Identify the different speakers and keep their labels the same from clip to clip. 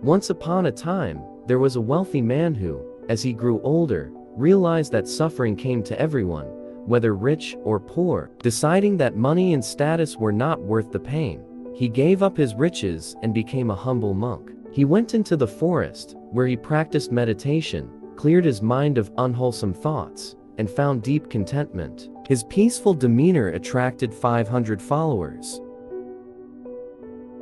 Speaker 1: Once upon a time, there was a wealthy man who, as he grew older, realized that suffering came to everyone, whether rich or poor. Deciding that money and status were not worth the pain, he gave up his riches and became a humble monk. He went into the forest, where he practiced meditation, cleared his mind of unwholesome thoughts, and found deep contentment. His peaceful demeanor attracted 500 followers.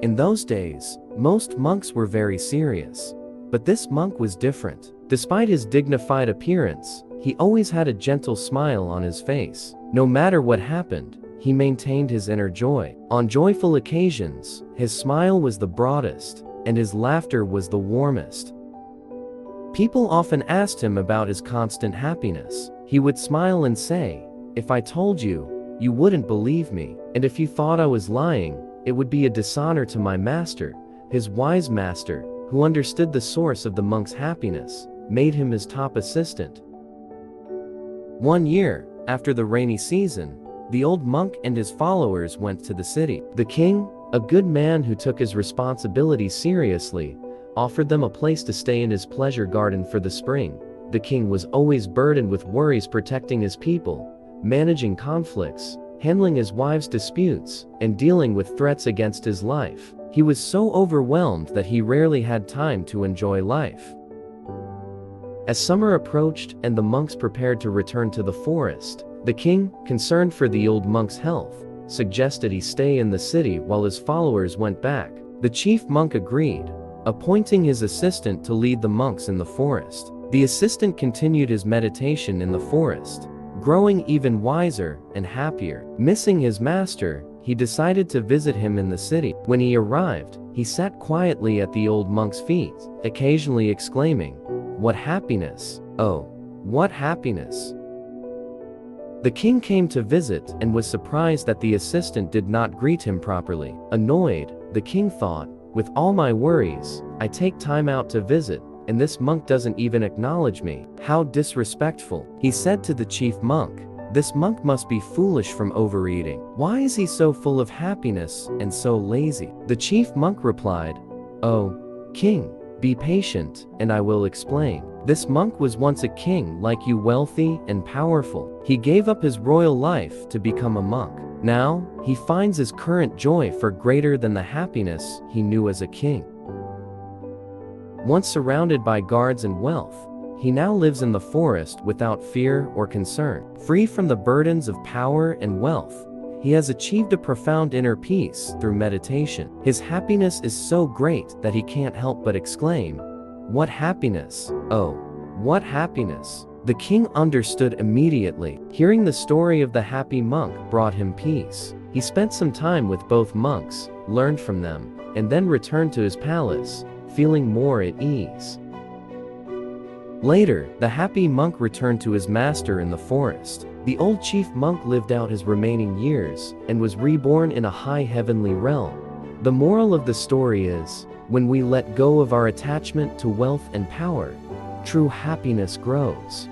Speaker 1: In those days, most monks were very serious. But this monk was different. Despite his dignified appearance, he always had a gentle smile on his face. No matter what happened, he maintained his inner joy. On joyful occasions, his smile was the broadest, and his laughter was the warmest. People often asked him about his constant happiness. He would smile and say, "If I told you, you wouldn't believe me. And if you thought I was lying, it would be a dishonor to my master." His wise master, who understood the source of the monk's happiness, made him his top assistant. One year, after the rainy season, the old monk and his followers went to the city. The king, a good man who took his responsibilities seriously, offered them a place to stay in his pleasure garden for the spring. The king was always burdened with worries protecting his people, managing conflicts, handling his wife's disputes, and dealing with threats against his life. He was so overwhelmed that he rarely had time to enjoy life. As summer approached and the monks prepared to return to the forest, the king, concerned for the old monk's health, suggested he stay in the city while his followers went back. The chief monk agreed, appointing his assistant to lead the monks in the forest. The assistant continued his meditation in the forest, growing even wiser and happier. Missing his master, he decided to visit him in the city. When he arrived, he sat quietly at the old monk's feet, occasionally exclaiming, "What happiness! Oh, what happiness!" The king came to visit and was surprised that the assistant did not greet him properly. Annoyed, the king thought, "With all my worries, I take time out to visit, and this monk doesn't even acknowledge me. How disrespectful." He said to the chief monk, "This monk must be foolish from overeating. Why is he so full of happiness and so lazy?" The chief monk replied, "Oh, king, be patient, and I will explain. This monk was once a king like you, wealthy and powerful. He gave up his royal life to become a monk. Now, he finds his current joy far greater than the happiness he knew as a king. Once surrounded by guards and wealth, he now lives in the forest without fear or concern. Free from the burdens of power and wealth, he has achieved a profound inner peace through meditation. His happiness is so great that he can't help but exclaim, 'What happiness! Oh, what happiness!'" The king understood immediately. Hearing the story of the happy monk brought him peace. He spent some time with both monks, learned from them, and then returned to his palace, feeling more at ease. Later, the happy monk returned to his master in the forest. The old chief monk lived out his remaining years and was reborn in a high heavenly realm. The moral of the story is, when we let go of our attachment to wealth and power, true happiness grows.